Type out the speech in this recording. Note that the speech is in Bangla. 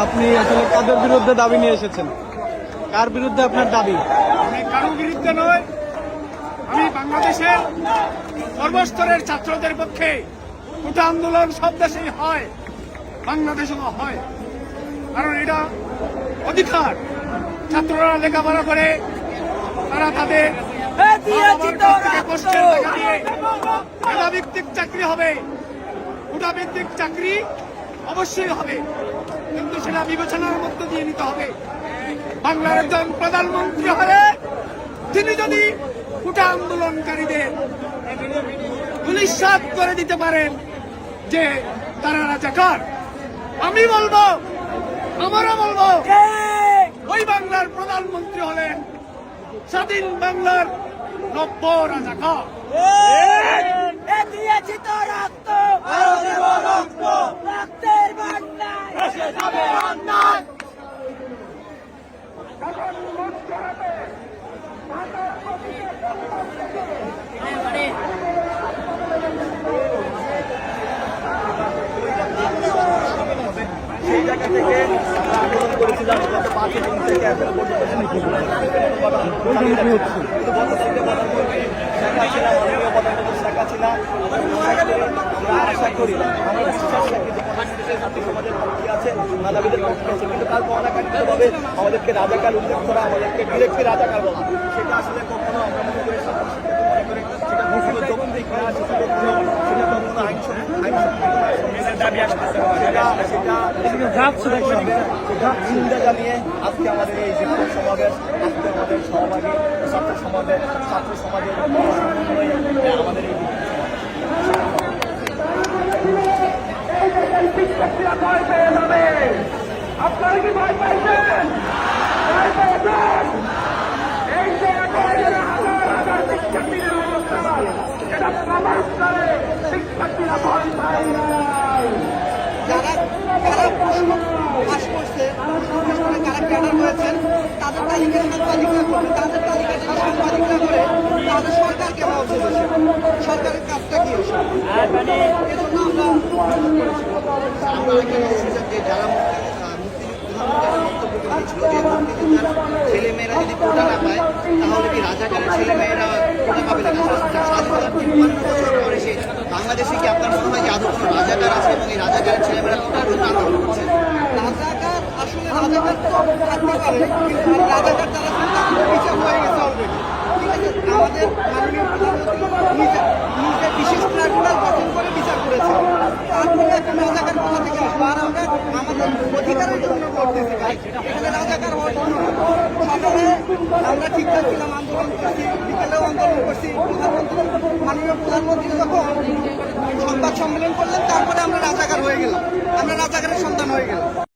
আপনি আসলে কাদের বিরুদ্ধে দাবি নিয়ে এসেছেন? কার বিরুদ্ধে আপনার দাবি? আমি কারোর বিরুদ্ধে নয়, আমি বাংলাদেশের সর্বস্তরের ছাত্রদের পক্ষে। কোটা আন্দোলন সব দেশেই হয়, বাংলাদেশেও হয়, কারণ এটা অধিকার। ছাত্ররা লেখাপড়া করে, তারা তাদের কষ্টের টাকা দিয়ে মেধাভিত্তিক চাকরি হবে, কোটাভিত্তিক চাকরি অবশ্যই হবে, কিন্তু সেটা বিবেচনার মধ্য দিয়ে নিতে হবে। বাংলার একজন প্রধানমন্ত্রী হলে তিনি যদি কোটা আন্দোলনকারীদের ধূলিসাৎ করে দিতে পারেন যে তারা রাজাকার, আমি বলবো, আমারও বলবো, ওই বাংলার প্রধানমন্ত্রী হলেন স্বাধীন বাংলার নব্য রাজাকার। দিয়েছি তো রক্ত, রক্তের বন্যায় সেই জায়গা থেকে আন্দোলন করেছিলাম গত 5 দিন থেকে এখনো পর্যন্ত আমরা আশা করি, আমরা বিশ্বাস রাখি যে ছাত্র সমাজের পক্ষে আছে, মেধাবীদের পক্ষে আছে, কিন্তু তার অনাকাঙ্ক্ষিতভাবে আমাদেরকে রাজাকার উল্লেখ করা, আমাদেরকে ডিরেক্টলি রাজাকার বলা, সেটা আসলে কখনো আমরা মনে করি সেটা কখনো যৌক্তিক না, সেটা কখনো চিন্তা জানিয়ে আজকে আমাদের এই শিক্ষক সমাবেশ, আজকে আমাদের সহভাগী ছাত্র সমাজের আমাদের এই আপনারা কি ভয় পাইছেন? এই যে হাজার শিক্ষার্থীদের অবস্থা, এটা প্রমাণ করে শিক্ষার্থীরা ভয় পায় নাই। যারা প্রশ্ন পাশ করছে, কারা ক্যাডার হয়েছেন, তাদের তালিকা করবে, তাদের তালিকা সাংবাদিকরা করে তাদের সরকারকে হওয়া উচিত। সরকারের কাজটা কি? এজন্য আমরা যারা ছেলেমেয়েরা যদি কোটা না পায়, তাহলে কি রাজাকারের ছেলেমেয়েরা কোটা পাবে না? স্বাধীনতার 53 বছর পরে সে বাংলাদেশে কি আপনার মনে হয় যে আদৌ কোনো রাজাকার আছে এবং এই রাজাকারের ছেলেমেয়েরা কোটার জন্য আন্দোলন করছে? রাজাকার আসলে রাজাকার তো থাকতে পারে, কিন্তু রাজাকার তারা বিচার হয়ে গেছে অলরেডি। ঠিক আছে, আমাদের মাননীয় প্রধানমন্ত্রী নিজে বিশেষ ট্রাইব্যুনাল গঠন করে বিচার করেছে। তারপরে এখন রাজাকার কোথা থেকে আসবো? আর আমরা আমাদের অধিকারের জন্য করতেছি ভাই, এখানে রাজাকার হওয়ার জন্য। সকালে আমরা ঠিকঠাক ছিলাম, আন্দোলন করছি, বিকেলেও আন্দোলন করছি। মাননীয় প্রধানমন্ত্রী যখন সংবাদ সম্মেলন করলেন, তারপরে আমরা রাজাকার হয়ে গেলাম, আমরা রাজাকারের সন্তান হয়ে গেলাম।